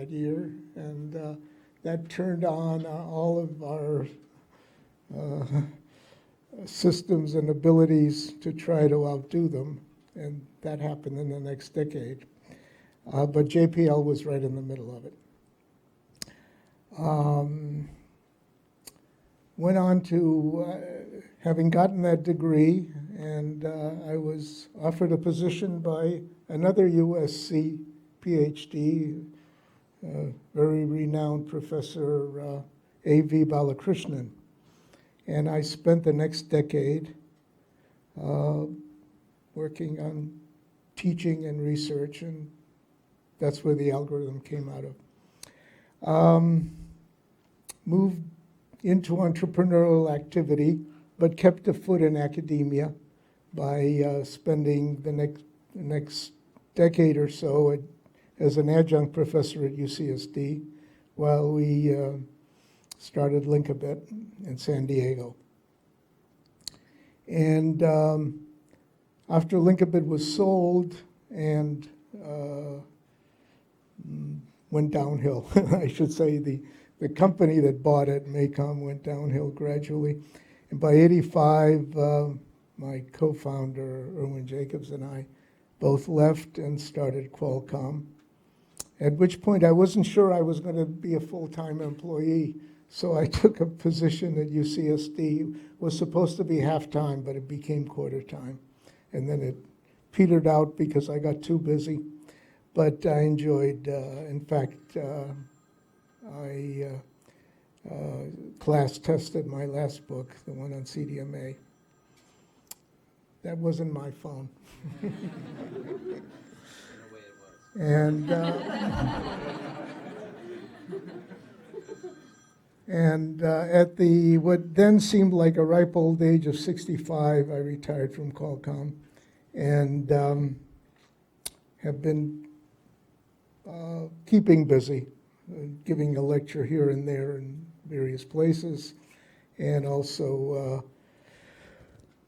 that year, and that turned on all of our systems and abilities to try to outdo them, and that happened in the next decade. But JPL was right in the middle of it. Went on to, having gotten that degree, and I was offered a position by another USC PhD, very renowned professor, A.V. Balakrishnan. And I spent the next decade working on teaching and research, and that's where the algorithm came out of. Moved into entrepreneurial activity, but kept a foot in academia by spending the next decade or so as an adjunct professor at UCSD while we started Linkabit in San Diego. And after Linkabit was sold and went downhill, I should say, the company that bought it, Maycom, went downhill gradually. And by 85, my co-founder, Erwin Jacobs, and I both left and started Qualcomm, at which point I wasn't sure I was going to be a full-time employee. So I took a position at UCSD. It was supposed to be half-time, but it became quarter-time. And then it petered out because I got too busy. But I enjoyed, in fact, I class tested my last book, the one on CDMA. That wasn't my phone. In a way it was. And at the what then seemed like a ripe old age of 65, I retired from Qualcomm and have been keeping busy, giving a lecture here and there in various places, and also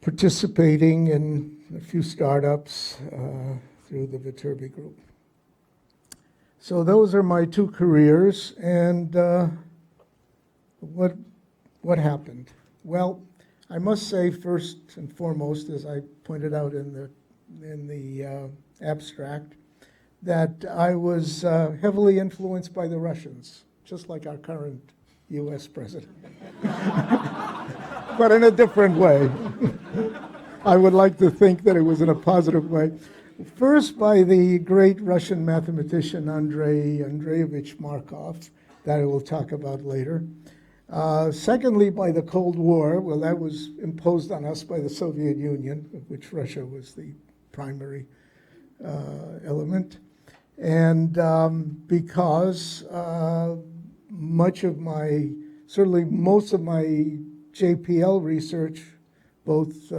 participating in a few startups through the Viterbi group. So those are my two careers, and what happened? Well, I must say first and foremost, as I pointed out in the abstract, that I was heavily influenced by the Russians, just like our current U.S. president, but in a different way. I would like to think that it was in a positive way. First, by the great Russian mathematician Andrei Andreevich Markov, that I will talk about later. Secondly, by the Cold War. Well, that was imposed on us by the Soviet Union, of which Russia was the primary element. And because certainly most of my JPL research, both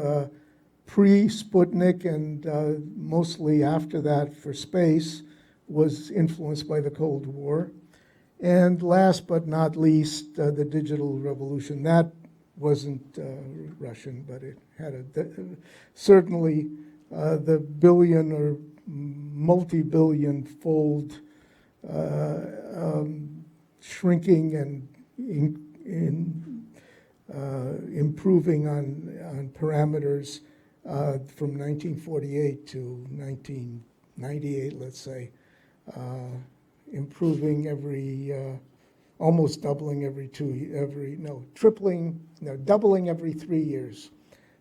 pre-Sputnik and mostly after that for space, was influenced by the Cold War. And last but not least, the digital revolution. That wasn't Russian, but it had certainly the billion or multi-billion fold shrinking and improving on parameters from 1948 to 1998, let's say, improving almost doubling doubling every 3 years.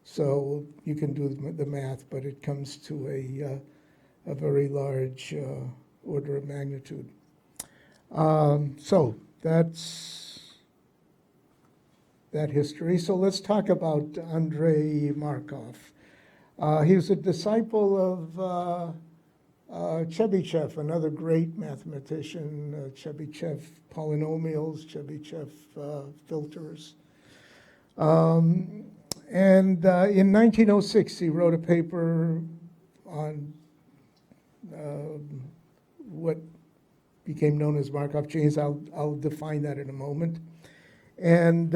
So you can do the math, but it comes to a very large order of magnitude. So that's that history. So let's talk about Andrei Markov. He was a disciple of Chebyshev, another great mathematician, Chebyshev polynomials, Chebyshev filters. And in 1906, he wrote a paper on what became known as Markov chains. I'll define that in a moment. And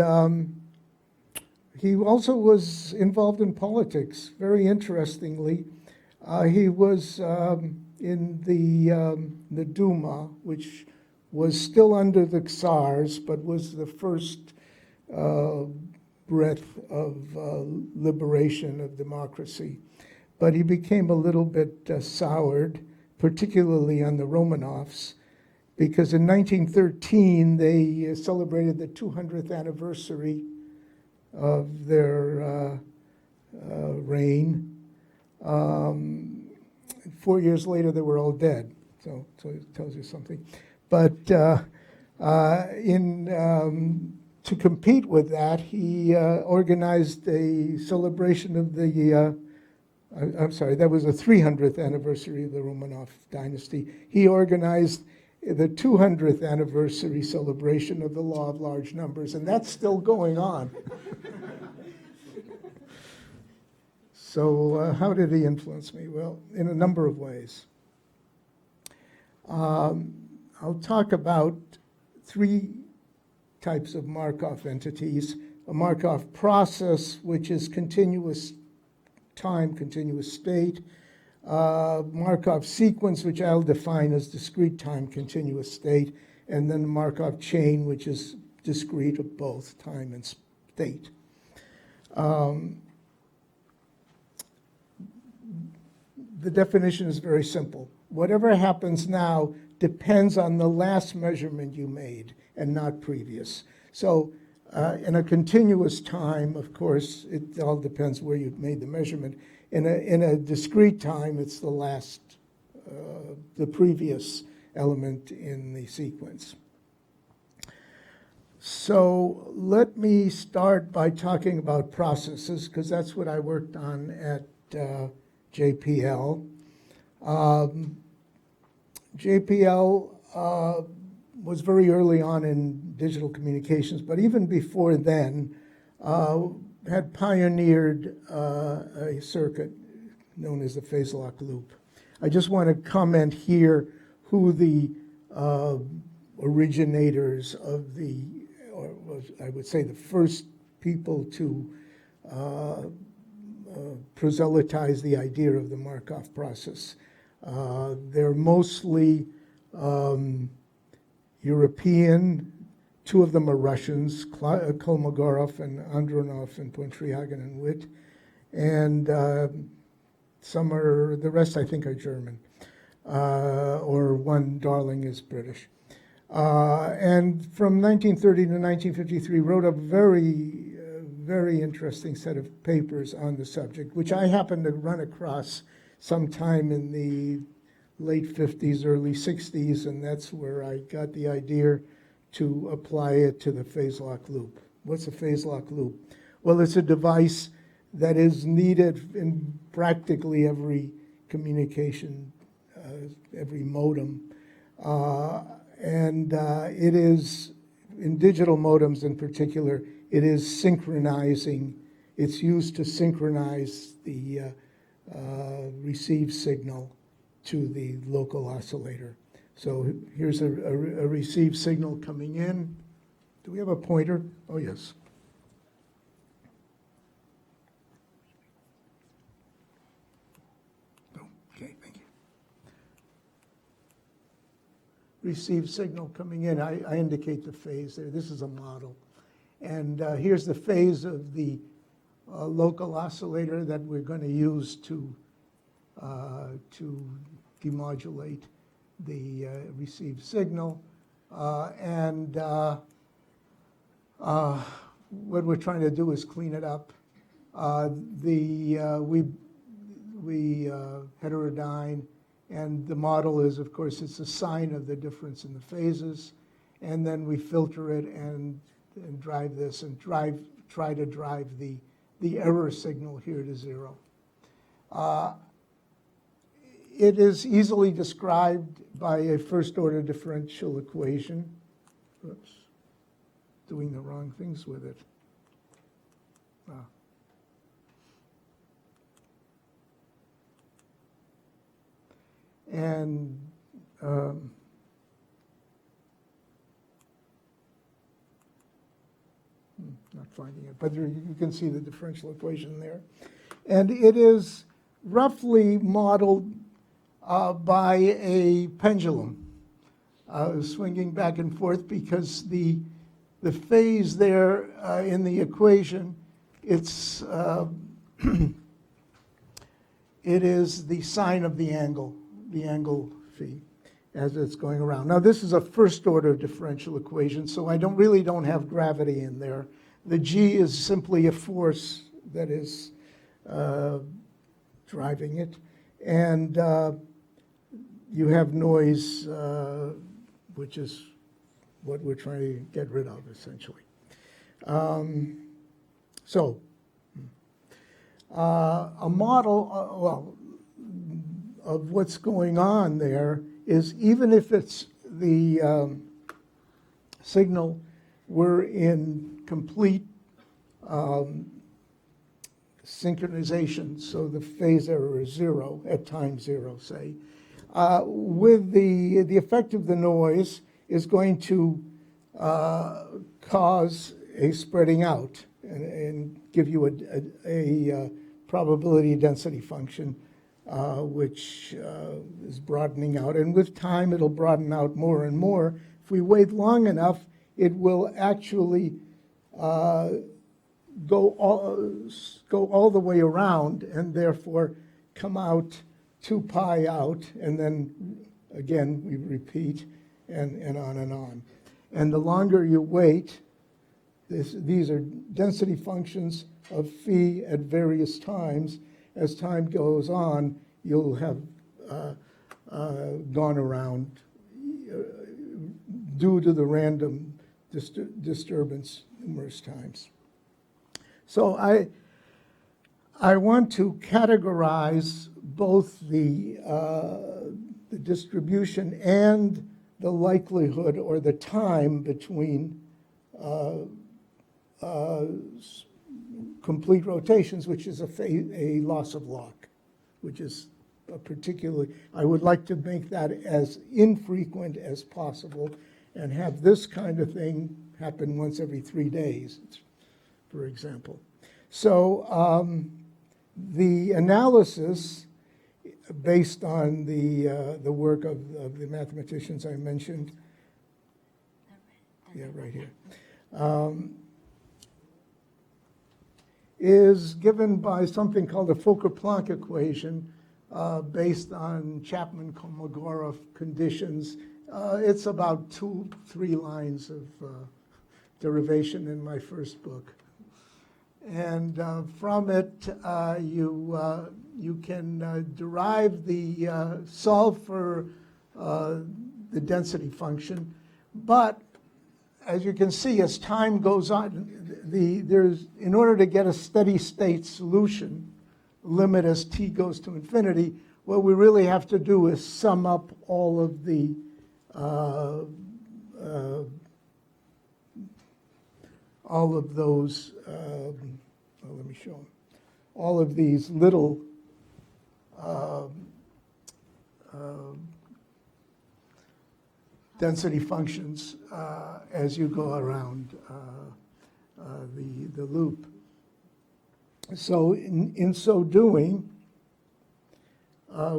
he also was involved in politics, very interestingly. He was in the Duma, which was still under the Tsars, but was the first breath of liberation of democracy. But he became a little bit soured, particularly on the Romanovs, because in 1913 they celebrated the 200th anniversary of their reign. 4 years later, they were all dead. So it tells you something. But to compete with that, he organized a celebration of the. I'm sorry, that was the 300th anniversary of the Romanov dynasty. He organized the 200th anniversary celebration of the law of large numbers, and that's still going on. So how did he influence me? Well, in a number of ways. I'll talk about three types of Markov entities. A Markov process, which is continuous time, continuous state. Markov sequence, which I'll define as discrete time, continuous state. And then the Markov chain, which is discrete of both time and state. The definition is very simple. Whatever happens now depends on the last measurement you made and not previous. So in a continuous time, of course, it all depends where you made the measurement. In a discrete time, it's the last, the previous element in the sequence. So let me start by talking about processes, because that's what I worked on at JPL. JPL was very early on in digital communications, but even before then, had pioneered a circuit known as the phase lock loop. I just want to comment here who the originators of the, or I would say the first people to proselytize the idea of the Markov process. They're mostly European. Two of them are Russians, Kolmogorov and Andronov and Pontryagin and Witt. And some are, the rest I think are German. Or one Darling is British. And from 1930 to 1953 wrote a very interesting set of papers on the subject, which I happened to run across sometime in the late 50s, early 60s, and that's where I got the idea to apply it to the phase lock loop. What's a phase lock loop? Well, it's a device that is needed in practically every communication, every modem. And it is, in digital modems in particular, it is synchronizing. It's used to synchronize the received signal to the local oscillator. So here's a received signal coming in. Do we have a pointer? Oh, yes. Okay, thank you. Received signal coming in. I indicate the phase there. This is a model. And here's the phase of the local oscillator that we're going to use to demodulate the received signal. And what we're trying to do is clean it up. We heterodyne, and the model is, of course, it's a sign of the difference in the phases. And then we filter it and drive this and try to drive the error signal here to zero. It is easily described by a first-order differential equation. Oops, doing the wrong things with it. And not finding it, but you can see the differential equation there. And it is roughly modeled by a pendulum. swinging back and forth because the phase there in the equation, it's it is the sine of the angle phi, as it's going around. Now this is a first order differential equation, so I really don't have gravity in there. The g is simply a force that is driving it, and you have noise, which is what we're trying to get rid of, essentially. A model, of what's going on there is, even if it's the signal were in complete synchronization, so the phase error is 0 at time 0, say, with the effect of the noise is going to cause a spreading out and give you a probability density function, which is broadening out. And with time, it'll broaden out more and more. If we wait long enough, it will actually go all the way around, and therefore come out 2 pi out, and then again we repeat, and on and on. And the longer you wait, these are density functions of phi at various times. As time goes on, you'll have gone around due to the random disturbance numerous times. So I want to categorize both the distribution and the likelihood or the time between complete rotations, which is a loss of lock, which is particularly, I would like to make that as infrequent as possible and have this kind of thing happen once every 3 days, for example. So the analysis based on the work of the mathematicians I mentioned, yeah, right here, is given by something called the Fokker-Planck equation based on Chapman-Kolmogorov conditions. It's about 2-3 lines of derivation in my first book. And from it, you can derive solve for the density function. But as you can see, as time goes on, in order to get a steady state solution, limit as t goes to infinity, what we really have to do is sum up all of the all of those, let me show them, all of these little density functions as you go around the loop. So in so doing,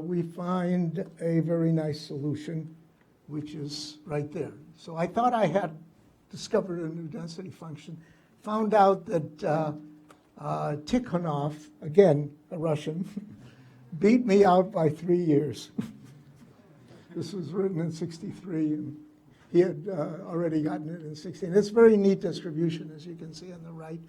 we find a very nice solution, which is right there. So I thought I had discovered a new density function, found out that Tikhonov, again, a Russian, beat me out by 3 years. This was written in 63, and he had already gotten it in 16. It's a very neat distribution, as you can see on the right.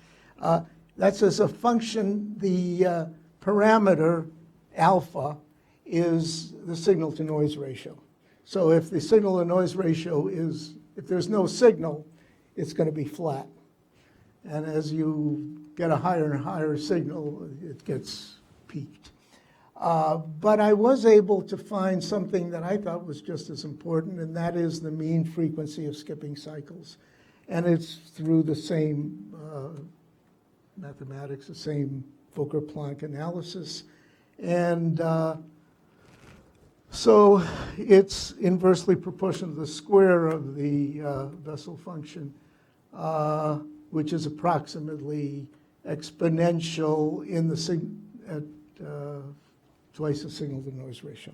That's as a function, the parameter alpha is the signal-to-noise ratio. So if the signal-to-noise ratio is, if there's no signal, it's going to be flat. And as you get a higher and higher signal, it gets peaked. But I was able to find something that I thought was just as important, and that is the mean frequency of skipping cycles. And it's through the same mathematics, the same Fokker-Planck analysis. And so it's inversely proportional to the square of the Bessel function, which is approximately exponential in the at twice the signal-to-noise ratio.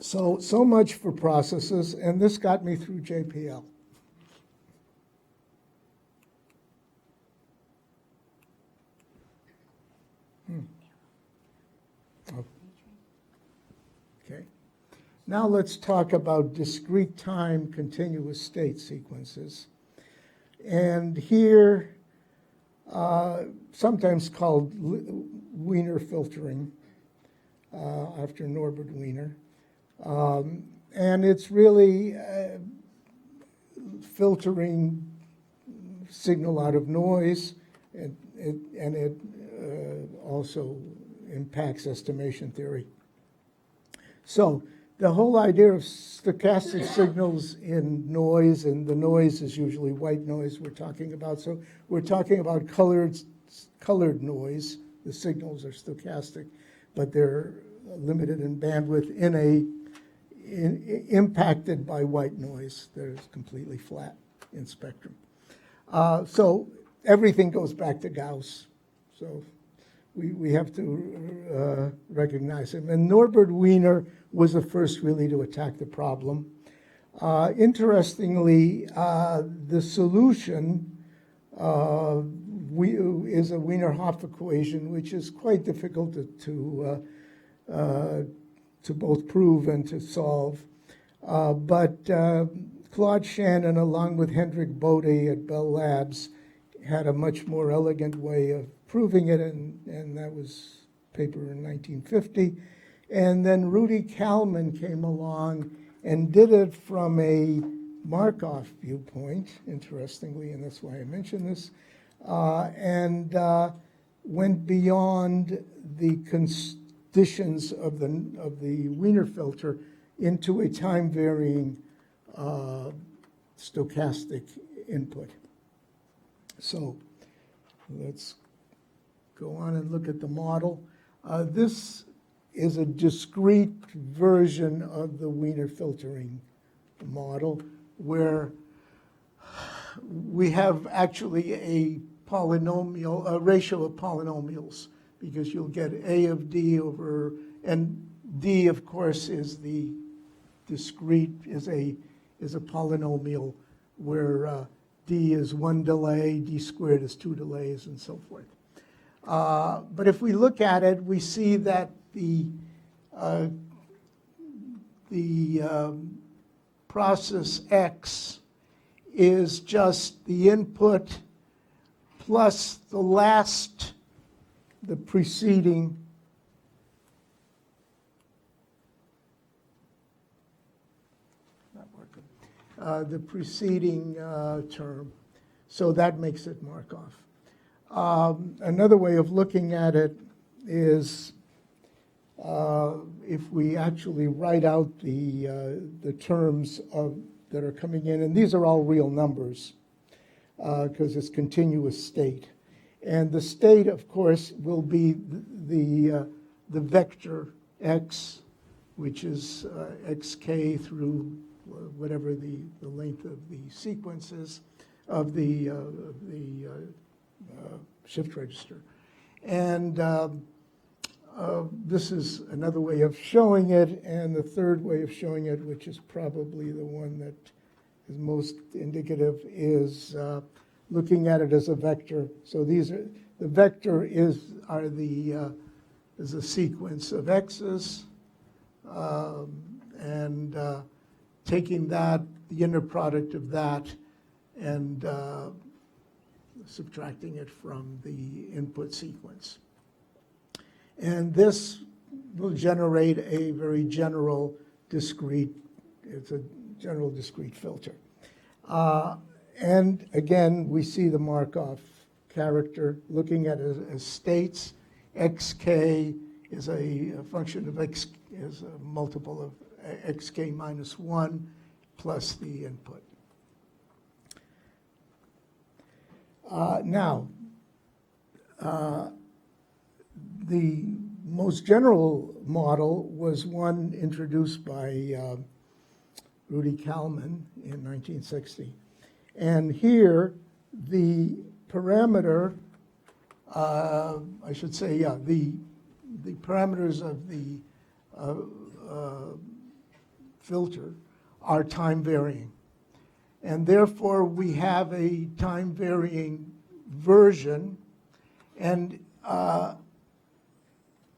So much for processes, and this got me through JPL. Okay. Now let's talk about discrete time continuous state sequences. And here, sometimes called Wiener filtering, after Norbert Wiener. And it's really filtering signal out of noise, and it also impacts estimation theory. So the whole idea of stochastic signals in noise, and the noise is usually white noise we're talking about. So we're talking about colored noise. The signals are stochastic, but they're limited in bandwidth impacted by white noise that is completely flat in spectrum. So everything goes back to Gauss. So we have to recognize him. And Norbert Wiener was the first really to attack the problem. Interestingly, the solution is a Wiener-Hopf equation, which is quite difficult to both prove and to solve. But Claude Shannon, along with Hendrik Bode at Bell Labs, had a much more elegant way of proving it, and that was paper in 1950. And then Rudy Kalman came along and did it from a Markov viewpoint, interestingly, and that's why I mention this, and went beyond the conditions of the Wiener filter into a time-varying stochastic input. So let's go on and look at the model. This is a discrete version of the Wiener filtering model where we have actually a polynomial, a ratio of polynomials, because you'll get A of D over, and D, of course, is the discrete, is a polynomial where D is one delay, D squared is two delays, and so forth. But if we look at it, we see that the process X is just the input plus the preceding the preceding term. So that makes it Markov. Another way of looking at it is if we actually write out the terms that are coming in, and these are all real numbers because it's continuous state. And the state, of course, will be the vector x, which is xk through whatever the length of the sequence is of the shift register. And this is another way of showing it, and the third way of showing it, which is probably the one that is most indicative, is looking at it as a vector. So these are the vector is a sequence of x's, and taking that, the inner product of that, and subtracting it from the input sequence. And this will generate a very general discrete, it's a general discrete filter. And again, we see the Markov character looking at it as states. Xk is a function of x, is a multiple of xk minus 1 plus the input. Now, the most general model was one introduced by Rudy Kalman in 1960. And here, the parameter, I should say, yeah, the parameters of the filter are time varying. And therefore, we have a time varying version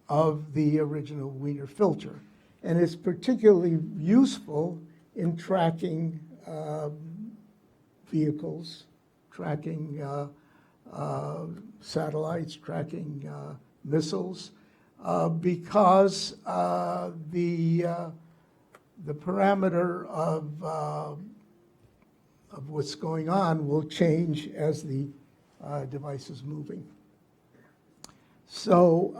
of the original Wiener filter. And it's particularly useful in tracking vehicles, tracking satellites, tracking missiles, because the parameter of what's going on will change as the device is moving. So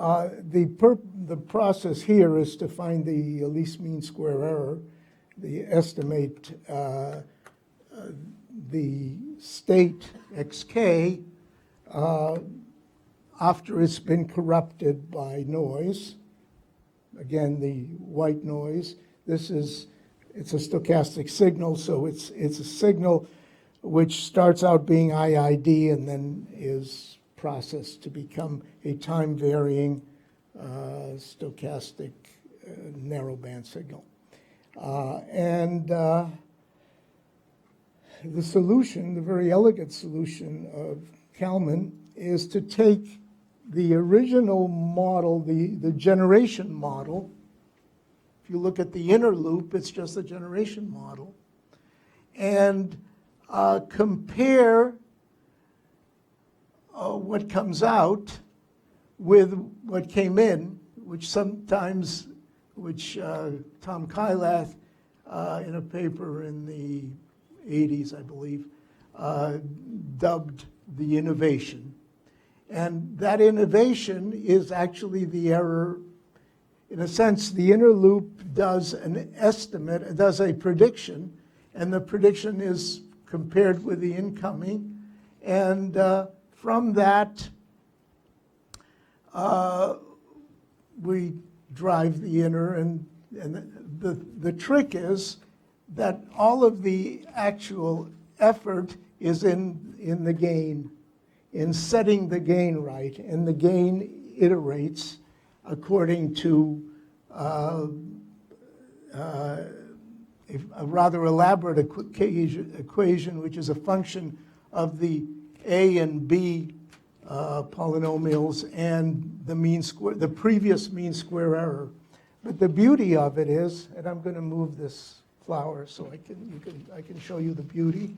the process here is to find the least mean square error, estimate the state xk after it's been corrupted by noise. Again, the white noise. It's a stochastic signal, so it's a signal which starts out being IID and then is processed to become a time-varying stochastic narrowband signal. The solution, the very elegant solution of Kalman, is to take the original model, the generation model. If you look at the inner loop, it's just a generation model, and compare what comes out with what came in, which Tom Kylath, in a paper in the 80s, I believe, dubbed the innovation. And that innovation is actually the error. In a sense, the inner loop does an estimate, it does a prediction, and the prediction is compared with the incoming. And from that, we drive the inner, and the trick is that all of the actual effort is in the gain, in setting the gain right, and the gain iterates according to a rather elaborate equation, which is a function of the A and B polynomials and the previous mean square error. But the beauty of it is, and I'm going to move this flower so I can show you the beauty.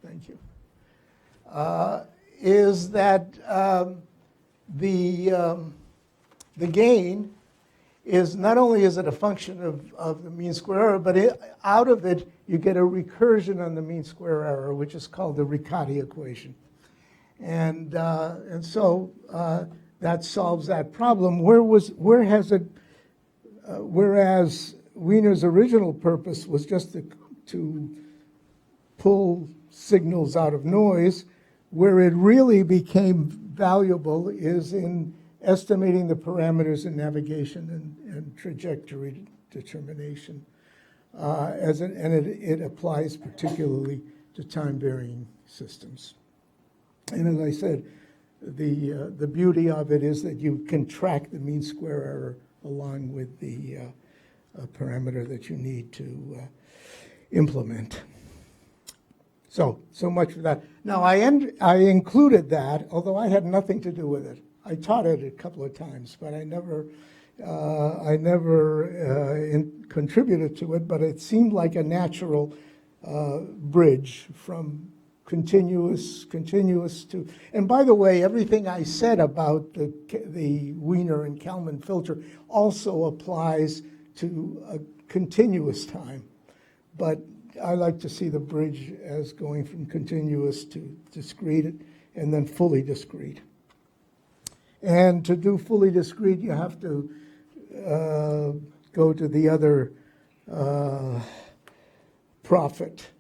Thank you. Is that the gain is not only is it a function of the mean square error, but out of it you get a recursion on the mean square error, which is called the Riccati equation, and so that solves that problem. Whereas Wiener's original purpose was just to pull signals out of noise, where it really became valuable is in estimating the parameters in navigation and trajectory determination. It applies particularly to time-varying systems. And as I said, the beauty of it is that you can track the mean square error along with the parameter that you need to implement. So much for that. Now, I included that, although I had nothing to do with it. I taught it a couple of times, but I never contributed to it, but it seemed like a natural bridge from continuous to, and by the way, everything I said about the Wiener and Kalman filter also applies to a continuous time, but I like to see the bridge as going from continuous to discrete and then fully discrete. And to do fully discrete, you have to go to the other prophet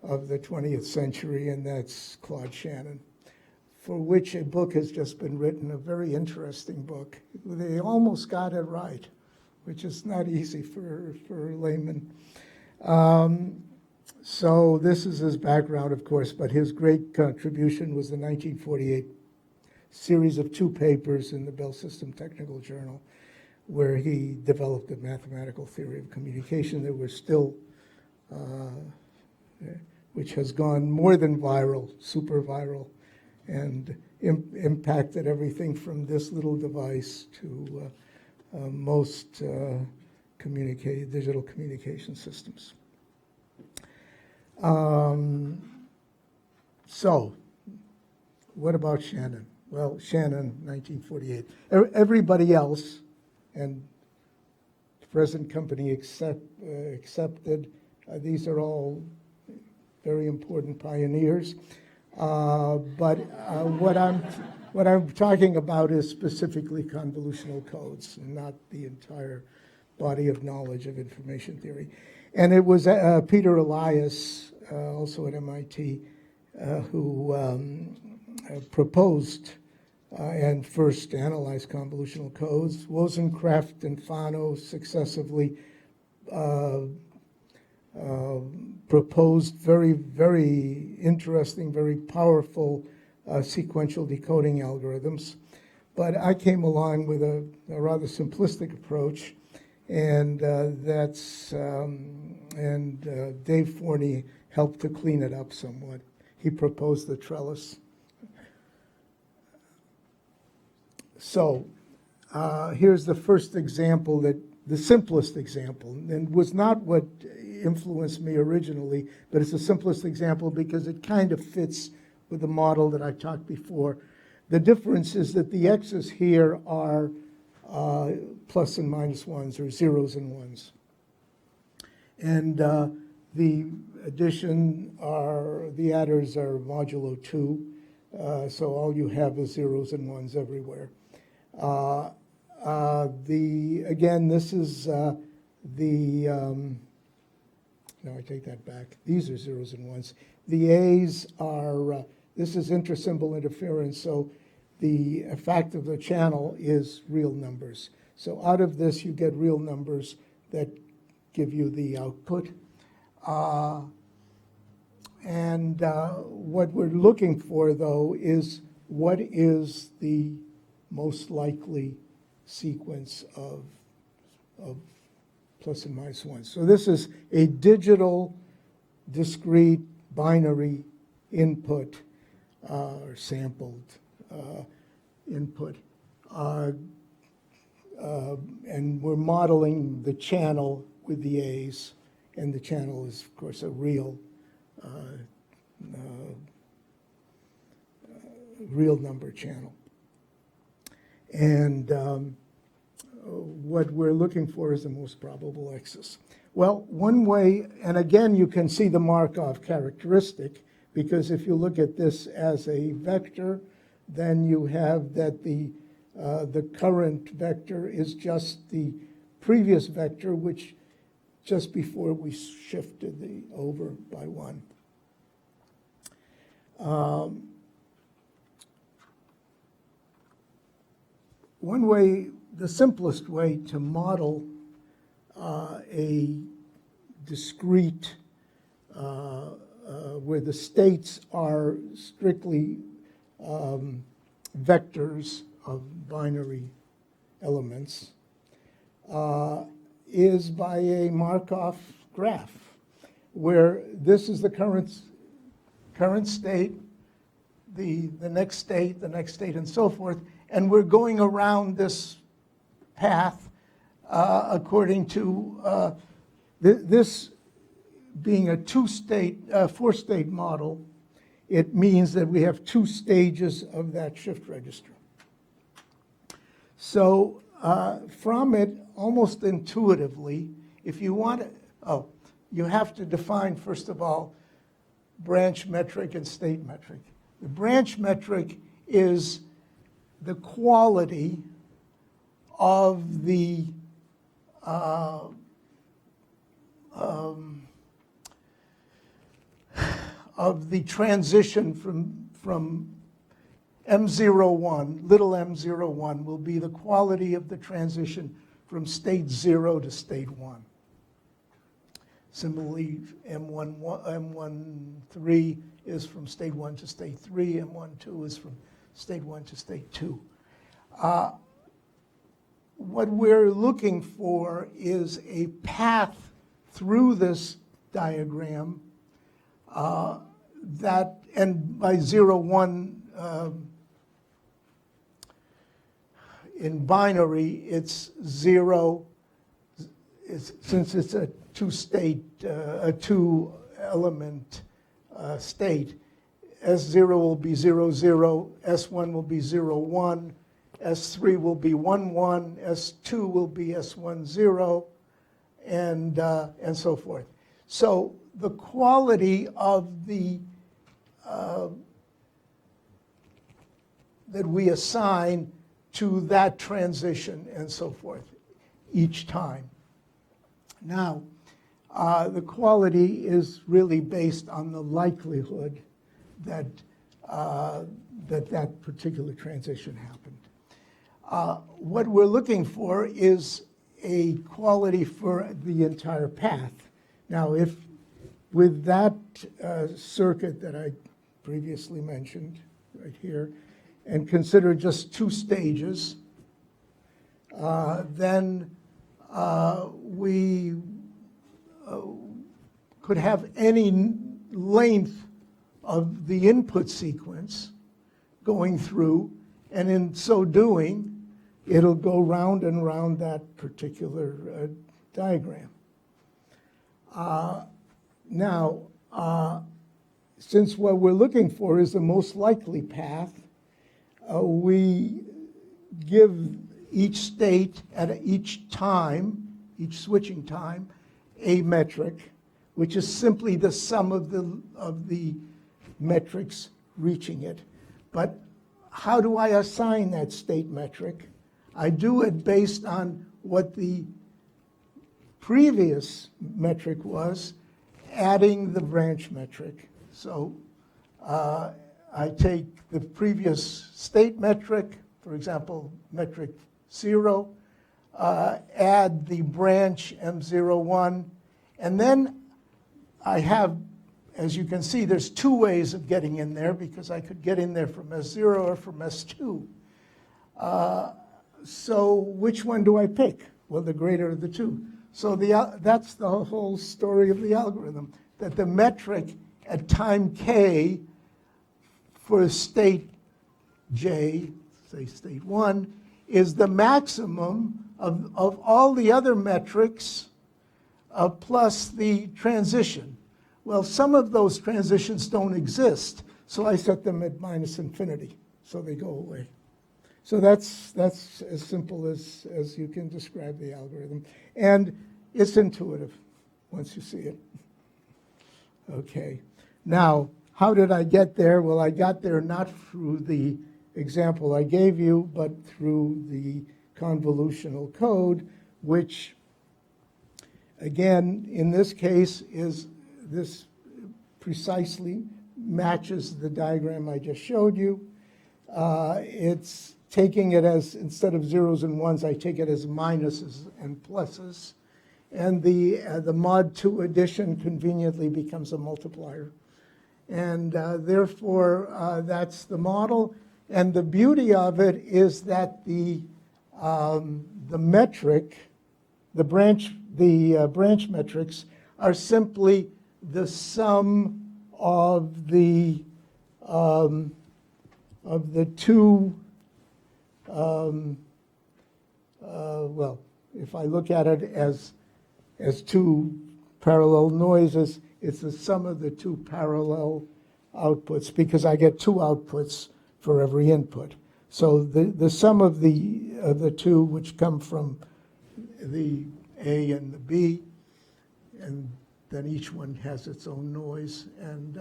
of the 20th century, and that's Claude Shannon, for which a book has just been written, a very interesting book. They almost got it right, which is not easy for laymen. So this is his background, of course, but his great contribution was the 1948 series of 2 papers in the Bell System Technical Journal, where he developed a mathematical theory of communication that was still, which has gone more than viral, super viral, and impacted everything from this little device to most digital communication systems. So, what about Shannon? Well, Shannon, 1948. Everybody else, and the present company accepted, these are all very important pioneers. But what I'm talking about is specifically convolutional codes, not the entire body of knowledge of information theory. And it was Peter Elias, also at MIT, who proposed and first analyzed convolutional codes. Wozencraft and Fano successively proposed very, very interesting, very powerful sequential decoding algorithms. But I came along with a rather simplistic approach, and Dave Forney helped to clean it up somewhat. He proposed the trellis. So here's the first example, the simplest example, and was not what influenced me originally, but it's the simplest example because it kind of fits with the model that I talked before. The difference is that the x's here are plus and minus ones, or zeros and ones. And the addition the adders are modulo 2, so all you have is zeros and ones everywhere. Again, this is no, I take that back. These are zeros and ones. The A's are, this is intrasymbol interference, so the fact of the channel is real numbers. So out of this, you get real numbers that give you the output. What we're looking for, though, is what is the most likely sequence of plus and minus ones. So this is a digital, discrete, binary input, or sampled input. And we're modeling the channel with the A's, and the channel is, of course, a real number channel. And what we're looking for is the most probable x's. Well, one way, and again, you can see the Markov characteristic, because if you look at this as a vector, then you have that the current vector is just the previous vector, which just before we shifted the over by 1. One way, the simplest way to model a discrete, where the states are strictly vectors of binary elements, is by a Markov graph, where this is the current state, the next state, and so forth, and we're going around this path according to this being a four-state model. It means that we have 2 stages of that shift register. So from it, almost intuitively, if you want to, you have to define, first of all, branch metric and state metric. The branch metric is the quality of the transition from M01, little m01 will be the quality of the transition from state 0 to state 1. Similarly, M13 is from state 1 to state 3, M12 is from state 1 to state 2. What we're looking for is a path through this diagram that, and by 0, 1, in binary, it's 0, since it's a two-state, a two-element state. S0 will be 0, 0, S1 will be 0, 1, S3 will be 1, 1, S2 will be S1, 0, and so forth. So the quality of the that we assign to that transition and so forth each time. Now, the quality is really based on the likelihood that that particular transition happened. What we're looking for is a quality for the entire path. Now, if with that circuit that I previously mentioned right here, and consider just two stages, then we could have any length of the input sequence going through, and in so doing, it'll go round and round that particular diagram. Now, since what we're looking for is the most likely path, we give each state at each time, each switching time, a metric, which is simply the sum of the metrics reaching it. But how do I assign that state metric? I do it based on what the previous metric was, adding the branch metric. So I take the previous state metric, for example, metric 0, add the branch M01, and then I have, as you can see, there's two ways of getting in there, because I could get in there from S0 or from S2. So which one do I pick? Well, the greater of the two. So that's the whole story of the algorithm, that the metric at time k for state j, say state 1, is the maximum of all the other metrics plus the transition. Well, some of those transitions don't exist, so I set them at minus infinity, so they go away. So that's as simple as you can describe the algorithm. And it's intuitive once you see it. Okay. Now, how did I get there? Well, I got there not through the example I gave you, but through the convolutional code, which, again, in this case, is this precisely matches the diagram I just showed you. It's taking it as, instead of zeros and ones, I take it as minuses and pluses. And the mod 2 addition conveniently becomes a multiplier. And therefore, that's the model. And the beauty of it is that the metric, the branch metrics are simply the sum of the two. Well, if I look at it as two parallel noises, it's the sum of the two parallel outputs, because I get two outputs for every input. So the sum of the two, which come from the A and the B, and then each one has its own noise. And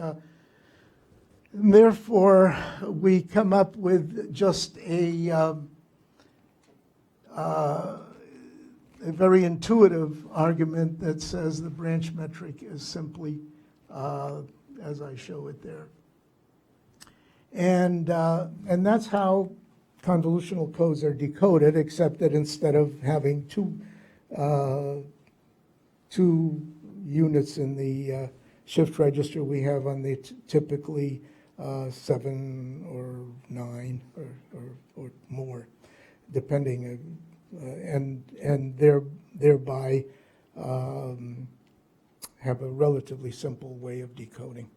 therefore, we come up with just a very intuitive argument that says the branch metric is simply as I show it there. And that's how convolutional codes are decoded, except that instead of having two units in the shift register, we have on the typically 7 or 9 or more, depending, and thereby have a relatively simple way of decoding.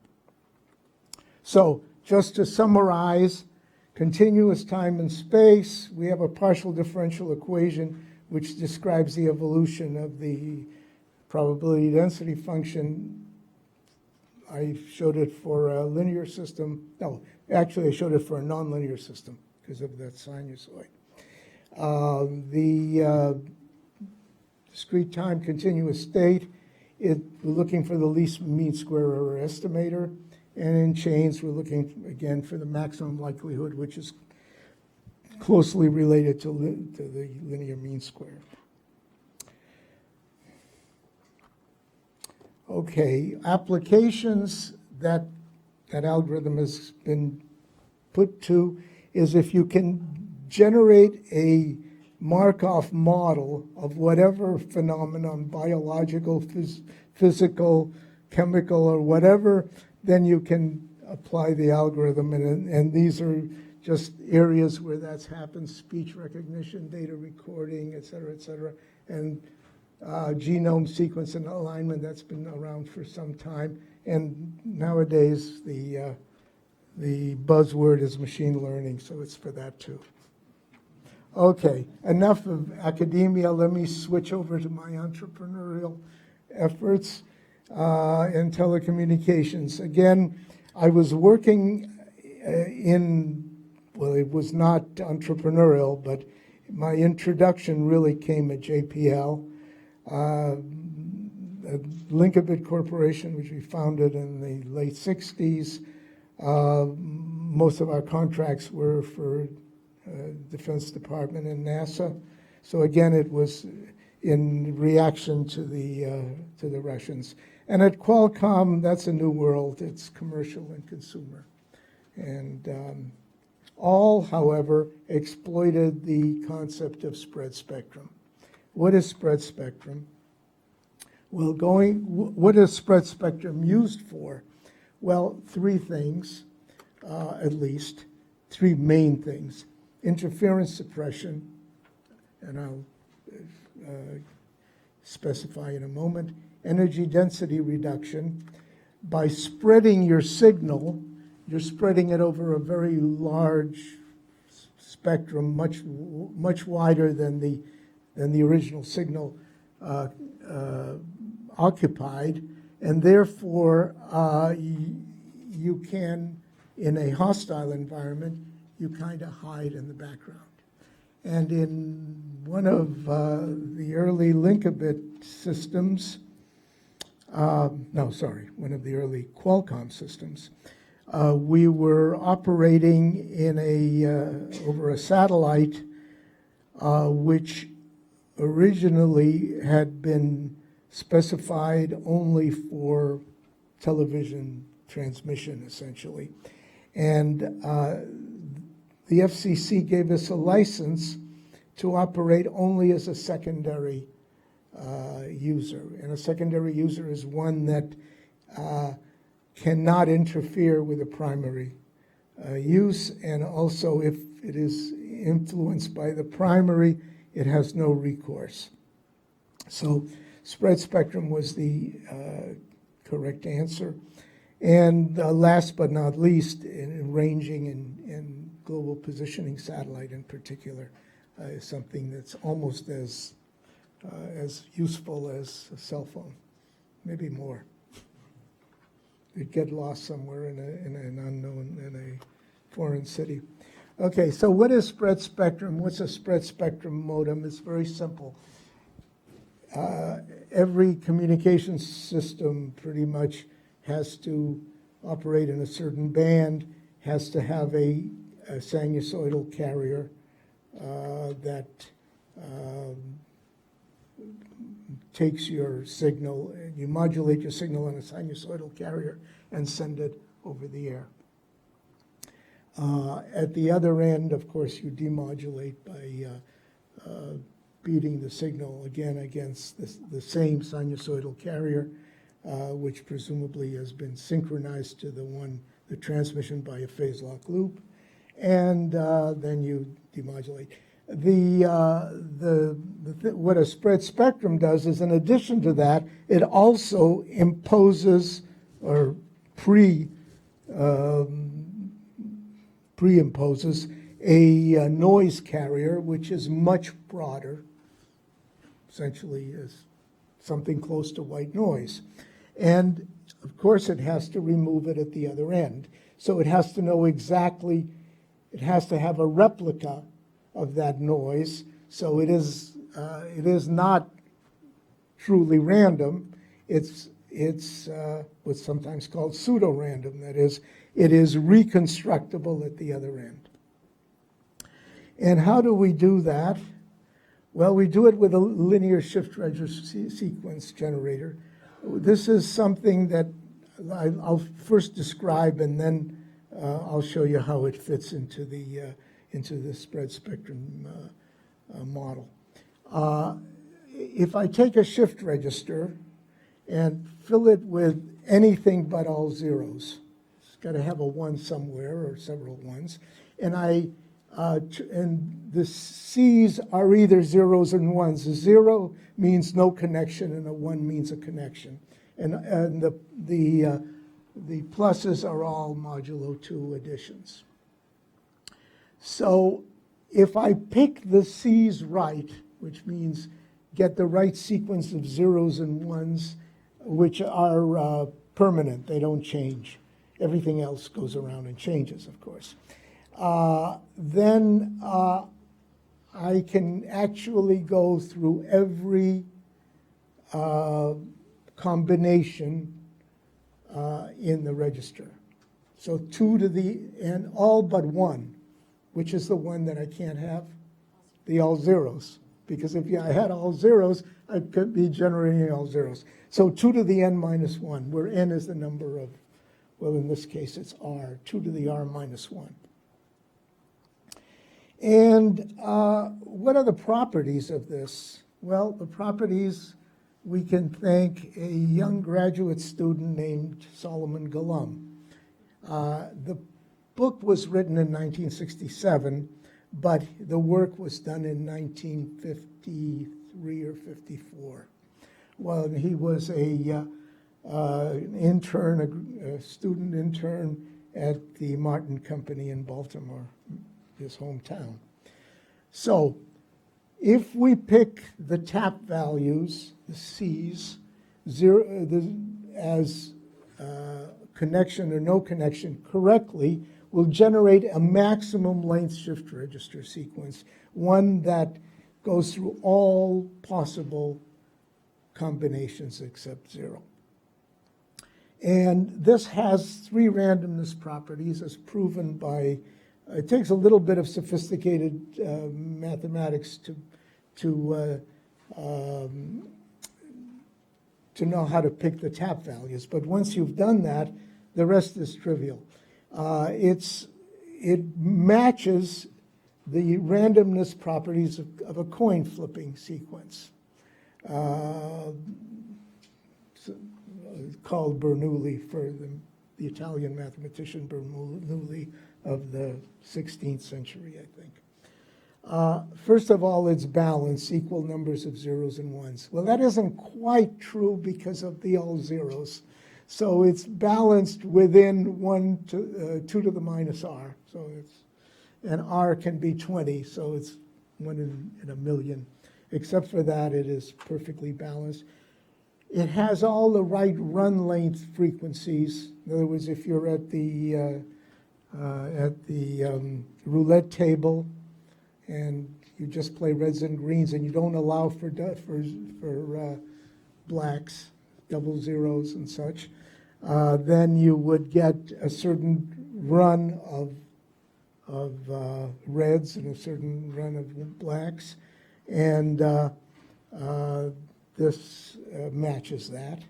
So just to summarize, continuous time and space, we have a partial differential equation which describes the evolution of the probability density function. I showed it for a linear system. No, actually I showed it for a nonlinear system because of that sinusoid. The discrete time continuous state, we're looking for the least mean square error estimator. And in chains, we're looking, again, for the maximum likelihood, which is closely related to the linear mean square. Okay, applications that algorithm has been put to is if you can generate a Markov model of whatever phenomenon, biological, physical, chemical, or whatever, then you can apply the algorithm. And these are just areas where that's happened: speech recognition, data recording, et cetera, and genome sequence and alignment. That's been around for some time. And nowadays, the buzzword is machine learning, so it's for that too. Okay, enough of academia. Let me switch over to my entrepreneurial efforts in telecommunications. Again, I was working well, it was not entrepreneurial, but my introduction really came at JPL. Linkabit Corporation, which we founded in the late 60s. Most of our contracts were for Defense Department and NASA. So again, it was in reaction to the Russians. And at Qualcomm, that's a new world. It's commercial and consumer. And all, however, exploited the concept of spread spectrum. What is spread spectrum? Well, what is spread spectrum used for? Well, three things, at least, three main things. Interference suppression, and I'll specify in a moment. Energy density reduction. By spreading your signal, you're spreading it over a very large spectrum, much wider than the original signal occupied, and therefore you can, in a hostile environment, you kind of hide in the background. And in one of the early Linkabit systems, one of the early Qualcomm systems, we were operating in over a satellite which originally had been specified only for television transmission, essentially. And the FCC gave us a license to operate only as a secondary user. And a secondary user is one that cannot interfere with a primary use, and also if it is influenced by the primary, it has no recourse. So spread spectrum was the correct answer. And last but not least, in ranging and global positioning satellite in particular is something that's almost as useful as a cell phone, maybe more. You'd get lost somewhere in an unknown, in a foreign city. Okay, so what is spread spectrum? What's a spread spectrum modem? It's very simple. Every communication system pretty much has to operate in a certain band, has to have a sinusoidal carrier that takes your signal, and you modulate your signal on a sinusoidal carrier and send it over the air. At the other end, of course, you demodulate by beating the signal again against the same sinusoidal carrier, which presumably has been synchronized to the one the transmission by a phase lock loop, and then you demodulate. What a spread spectrum does is, in addition to that, it also imposes or pre-imposes a noise carrier, which is much broader, essentially is something close to white noise. And of course, it has to remove it at the other end. So it has to know exactly, it has to have a replica of that noise. So it is not truly random. It's what's sometimes called pseudo-random. That is, it is reconstructible at the other end. And how do we do that? Well, we do it with a linear shift register sequence generator. This is something that I'll first describe, and then I'll show you how it fits into the spread spectrum model. If I take a shift register and fill it with anything but all zeros, it's got to have a 1 somewhere or several ones, and and the C's are either zeros and ones. A 0 means no connection, and a 1 means a connection. And the pluses are all modulo 2 additions. So if I pick the C's right, which means get the right sequence of zeros and ones, which are permanent, they don't change. Everything else goes around and changes, of course. Then I can actually go through every combination in the register. So 2 to the n, all but 1, which is the one that I can't have, the all zeros. Because if I had all zeros, I could be generating all zeros. So 2 to the n minus 1, where n is the number of, well, in this case, it's r, 2 to the r minus 1. And what are the properties of this? Well, the properties, we can thank a young graduate student named Solomon Golub. The book was written in 1967, but the work was done in 1953 or 54. Well, he was an intern, a student intern at the Martin Company in Baltimore, his hometown. So if we pick the tap values, the C's, as connection or no connection correctly, we'll generate a maximum length shift register sequence, one that goes through all possible combinations except 0. And this has 3 randomness properties as proven by, it takes a little bit of sophisticated mathematics to know how to pick the tap values. But once you've done that, the rest is trivial. It matches the randomness properties of a coin flipping sequence, called Bernoulli for the Italian mathematician Bernoulli of the 16th century, I think. First of all, it's balanced, equal numbers of zeros and ones. Well, that isn't quite true because of the all zeros. So it's balanced within 2 to the minus r. So and r can be 20, so it's 1 in a million. Except for that, it is perfectly balanced. It has all the right run length frequencies. In other words, if you're at the roulette table and you just play reds and greens and you don't allow for blacks, double zeros and such, then you would get a certain run of reds and a certain run of blacks, and this matches that.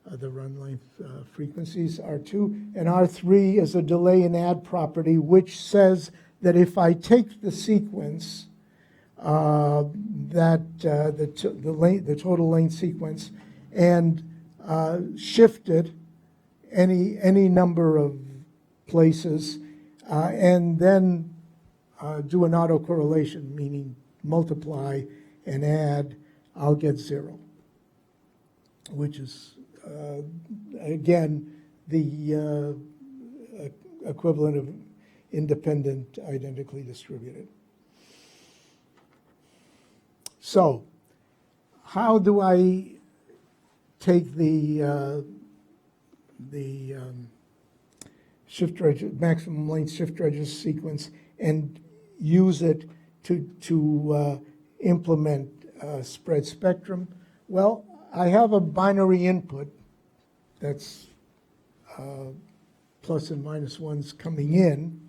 The run length frequencies, R2, and R3 is a delay and add property, which says that if I take the sequence, the total length sequence, and shift it any number of places, and then do an autocorrelation, meaning multiply and add, I'll get 0, which is, again, the equivalent of independent identically distributed. So, how do I take the shift register, maximum length shift register sequence and use it to implement spread spectrum? Well, I have a binary input that's plus and minus ones coming in.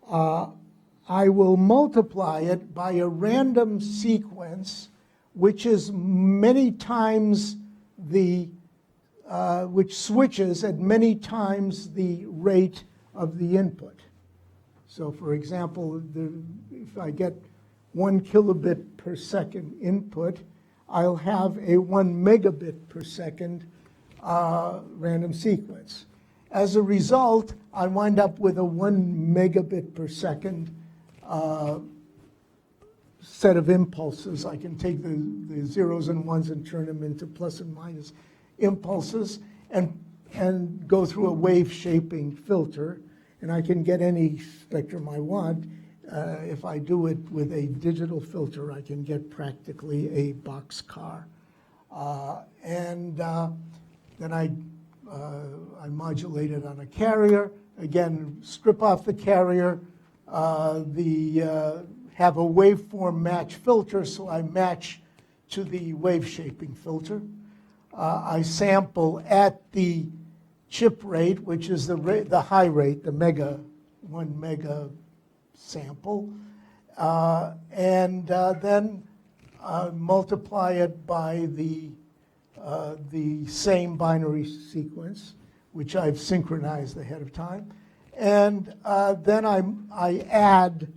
I will multiply it by a random sequence which is many times which switches at many times the rate of the input. So for example, if I get 1 kilobit per second input, I'll have a 1 megabit per second random sequence. As a result, I wind up with a 1 megabit per second set of impulses. I can take the zeros and ones and turn them into plus and minus impulses and go through a wave shaping filter, and I can get any spectrum I want. If I do it with a digital filter, I can get practically a boxcar. Then I modulate it on a carrier. Again, strip off the carrier, have a waveform match filter, so I match to the wave shaping filter. I sample at the chip rate, which is the high rate, the 1 mega sample, and then multiply it by the same binary sequence, which I've synchronized ahead of time. And then I add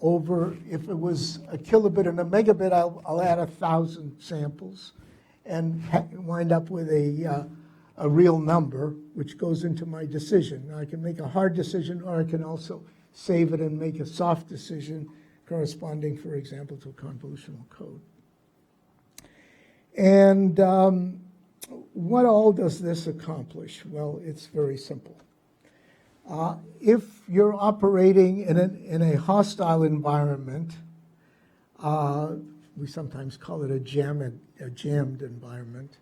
over, if it was a kilobit and a megabit, I'll add 1,000 samples and wind up with a real number, which goes into my decision. Now, I can make a hard decision, or I can also save it and make a soft decision corresponding, for example, to a convolutional code. And what all does this accomplish? Well, it's very simple. If you're operating in a hostile environment, we sometimes call it a jammed environment,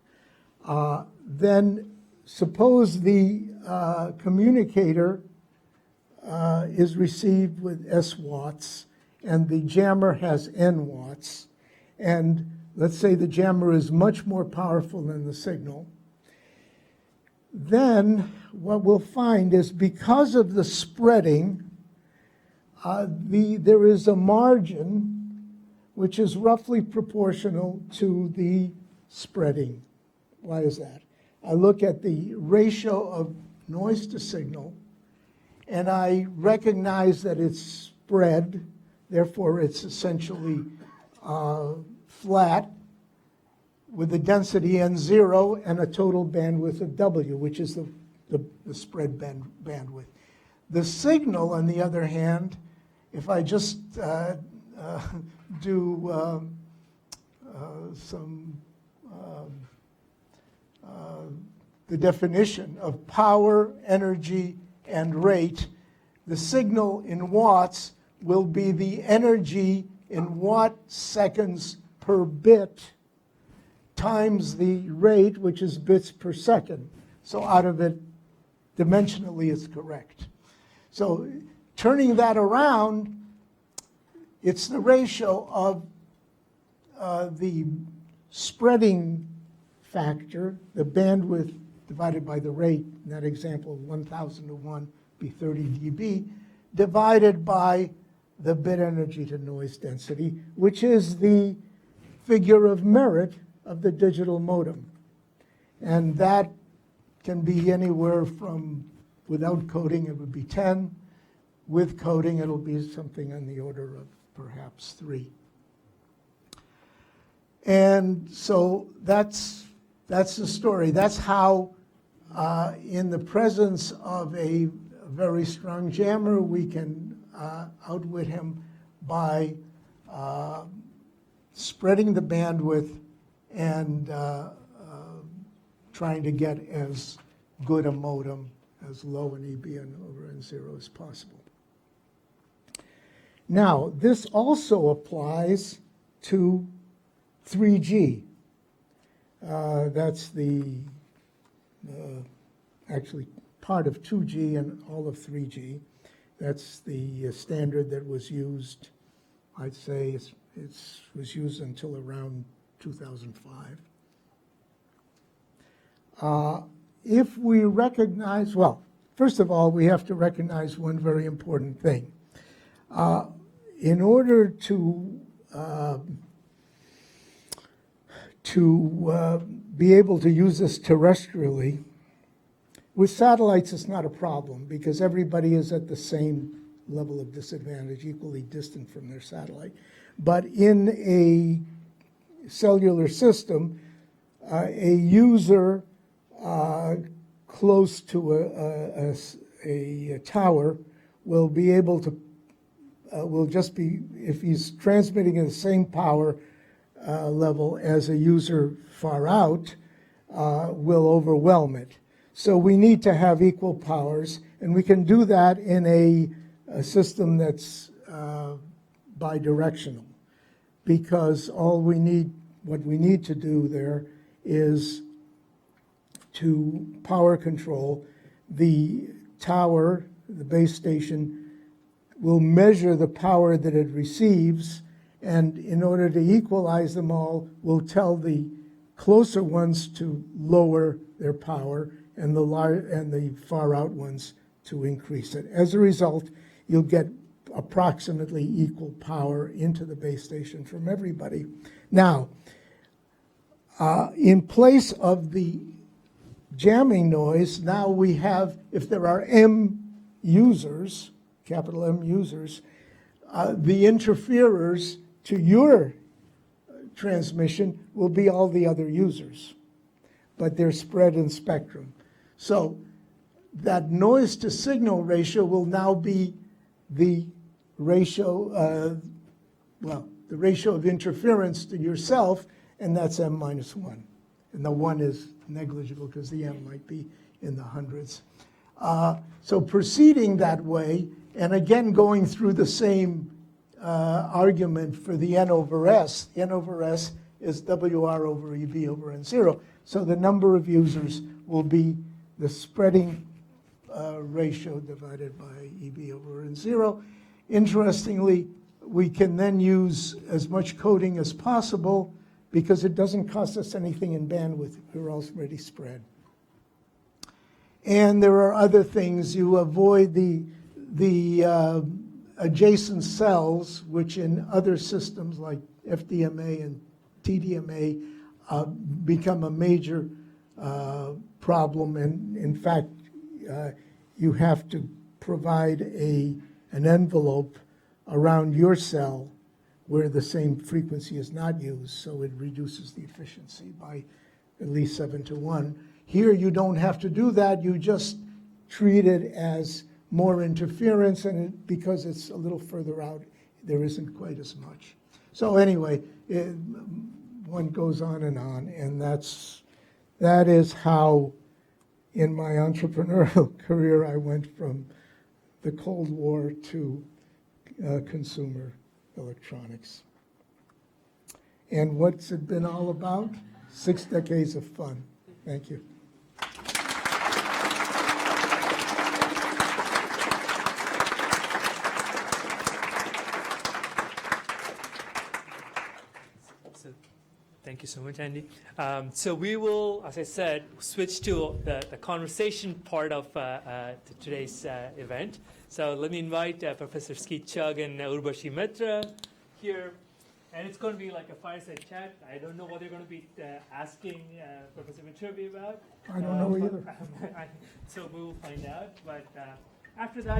then suppose the communicator is received with S watts and the jammer has N watts, and let's say the jammer is much more powerful than the signal, then what we'll find is because of the spreading, there is a margin which is roughly proportional to the spreading. Why is that? I look at the ratio of noise to signal, and I recognize that it's spread, therefore it's essentially flat, with a density n0 and a total bandwidth of W, which is the spread bandwidth. The signal, on the other hand, if I just do the definition of power, energy, and rate, the signal in watts will be the energy in watt seconds per bit times the rate, which is bits per second. So out of it, dimensionally, it's correct. So turning that around, it's the ratio of the spreading factor, the bandwidth divided by the rate, in that example, 1,000 to 1 be 30 dB, divided by the bit energy to noise density, which is the figure of merit of the digital modem. And that can be anywhere from, without coding, it would be 10. With coding, it'll be something on the order of perhaps 3. And so that's the story. That's how, in the presence of a very strong jammer, we can outwit him by spreading the bandwidth and trying to get as good a modem, as low an EB over N0 as possible. Now, this also applies to 3G. That's actually part of 2G and all of 3G. That's the standard that was used, I'd say it was used until around 2005. If we recognize, well, first of all, we have to recognize one very important thing. In order to be able to use this terrestrially, with satellites it's not a problem because everybody is at the same level of disadvantage, equally distant from their satellite. But in a cellular system, a user close to a tower will be able to, will just be, if he's transmitting at the same power level as a user far out, will overwhelm it. So we need to have equal powers, and we can do that in a system that's bidirectional, because what we need to do there is to power control the tower, the base station, will measure the power that it receives, and in order to equalize them all, will tell the closer ones to lower their power and the far out ones to increase it. As a result, you'll get approximately equal power into the base station from everybody. Now, in place of the jamming noise, now we have, if there are M users, capital M users, the interferers to your transmission will be all the other users, but they're spread in spectrum. So that noise to signal ratio will now be the ratio, the ratio of interference to yourself, and that's M minus 1. And the 1 is negligible because the M might be in the hundreds. So proceeding that way, and again going through the same argument for the N over S. N over S is WR over EB over N0. So the number of users will be the spreading ratio divided by EB over N0. Interestingly, we can then use as much coding as possible because it doesn't cost us anything in bandwidth. We're already spread. And there are other things. You avoid the adjacent cells, which in other systems like FDMA and TDMA become a major problem. And in fact, you have to provide an envelope around your cell where the same frequency is not used, so it reduces the efficiency by at least 7 to 1. Here you don't have to do that. You just treat it as more interference, and because it's a little further out, there isn't quite as much. So anyway, one goes on, and that is how, in my entrepreneurial career, I went from the Cold War to consumer electronics. And what's it been all about? 6 decades of fun. Thank you. Thank you so much, Andy. So we will, as I said, switch to the conversation part of today's event. So let me invite Professor Skeet Chugg and Urvashi Mitra here. And it's going to be like a fireside chat. I don't know what they're going to be asking Professor Viterbi about. I don't know either. So we will find out. But after that,